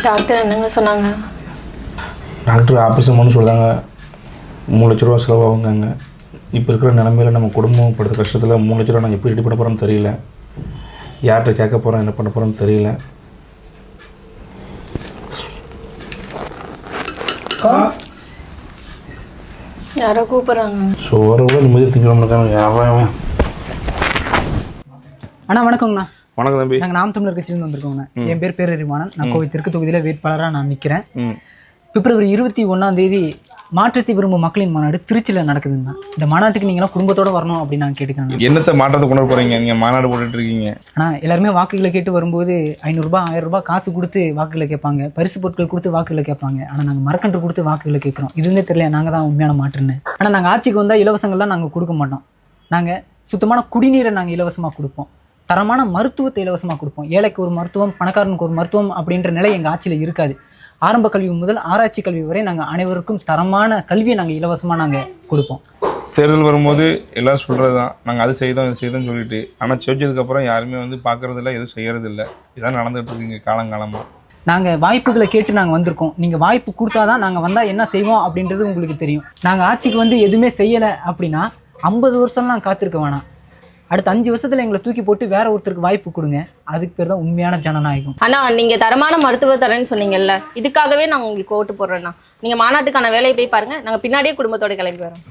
Doctor என்னங்க சொன்னாங்க? Doctor operation பண்ண சொல்கிறாங்க. 3 லட்ச ரூபா செலவாகுங்க. இப்போ இருக்கிற நிலமையில நம்ம குடும்பம் படுத்த கஷ்டத்தில் 3 லட்ச ரூபா நாங்கள் எப்படி ரெடி பண்ண போகிறோன்னு தெரியல. யார்கிட்ட கேட்க போகிறோம், என்ன பண்ண போகிறோன்னு தெரியல. யாரோ கூப்பிட்றாங்க. ஸோ ஓரளவு நிம்மதி திங்கணும். யாரும் அண்ணா வணக்கங்கண்ணா. வணக்கம் தம்பி. நாங்கள் நாம் தமிழர் கட்சியிலேருந்து வந்திருக்கோங்கண்ணா. என் பேர் பேரறிவாணன். நான் கோவை தெற்கு தொகுதியில் வேட்பாளராக நான் நிற்கிறேன். பிப்ரவரி 21 மாற்றத்தை விரும்பும் மக்களின் மாநாடு திருச்சியில் நடக்குதுங்கண்ணா. இந்த மாநாட்டுக்கு நீங்களாம் குடும்பத்தோடு வரணும் அப்படின்னு நான் கேட்டுக்கிறேன். என்னத்தை மாற்றத்தை கொண்டு போகிறீங்க? நீங்கள் மாநாடு போட்டுட்டு இருக்கீங்க. ஆனால் எல்லாருமே வாக்குகளை கேட்டு வரும்போது 500 ரூபாய் 1000 ரூபாய் காசு கொடுத்து வாக்குகளை கேட்பாங்க, பரிசு பொருட்கள் கொடுத்து வாக்குகளை கேட்பாங்க. ஆனால் நாங்கள் மரக்கன்று கொடுத்து வாக்குகளை கேட்குறோம். இதுன்னே தெரியல, நாங்கள் தான் உண்மையான மாற்றுன்னு. ஆனால் நாங்கள் ஆட்சிக்கு வந்தால் இலவசங்கள்லாம் நாங்கள் கொடுக்க மாட்டோம். நாங்கள் சுத்தமான குடிநீரை நாங்கள் இலவசமாக கொடுப்போம். தரமான மருத்துவத்தை இலவசமாக கொடுப்போம். ஏழைக்கு ஒரு மருத்துவம், பணக்காரனுக்கு ஒரு மருத்துவம் அப்படின்ற நிலை எங்கள் ஆட்சியில் இருக்காது. ஆரம்ப கல்வி முதல் ஆராய்ச்சி கல்வி வரை நாங்கள் அனைவருக்கும் தரமான கல்வியை நாங்கள் இலவசமாக நாங்கள் கொடுப்போம். தேர்தல் வரும்போது எல்லோரும் சொல்கிறது தான், நாங்கள் அது செய்தோம் இது செய்தோம்னு சொல்லிட்டு. ஆனால் ஜெயிச்சதுக்கப்புறம் யாருமே பார்க்குறதில்ல, எதுவும் செய்கிறதில்ல. இதான் நடந்துகிட்டு இருக்குங்க காலங்காலமாக. நாங்கள் வாய்ப்புகளை கேட்டு நாங்கள் வந்திருக்கோம். நீங்கள் வாய்ப்பு கொடுத்தாதான் நாங்கள் வந்தால் என்ன செய்வோம் அப்படின்றது உங்களுக்கு தெரியும். நாங்கள் ஆட்சிக்கு எதுவுமே செய்யலை அப்படின்னா 50 வருஷம்லாம் காத்திருக்க வேணாம். அடுத்த 5 வருஷத்துல எங்களை தூக்கி போட்டு வேற ஒருத்தருக்கு வாய்ப்பு கொடுங்க. அதுக்கு பேர் தான் உண்மையான ஜனநாயகம். ஆனா நீங்க தரமான மருத்துவ தரேன்னு சொன்னீங்கல்ல, இதுக்காகவே நாங்க உங்களுக்கு ஓட்டு போடுறோம்னா நீங்க மாநாட்டுக்கான வேலையை போய் பாருங்க. நாங்க பின்னாடியே குடும்பத்தோட கிளம்பி வரோம்.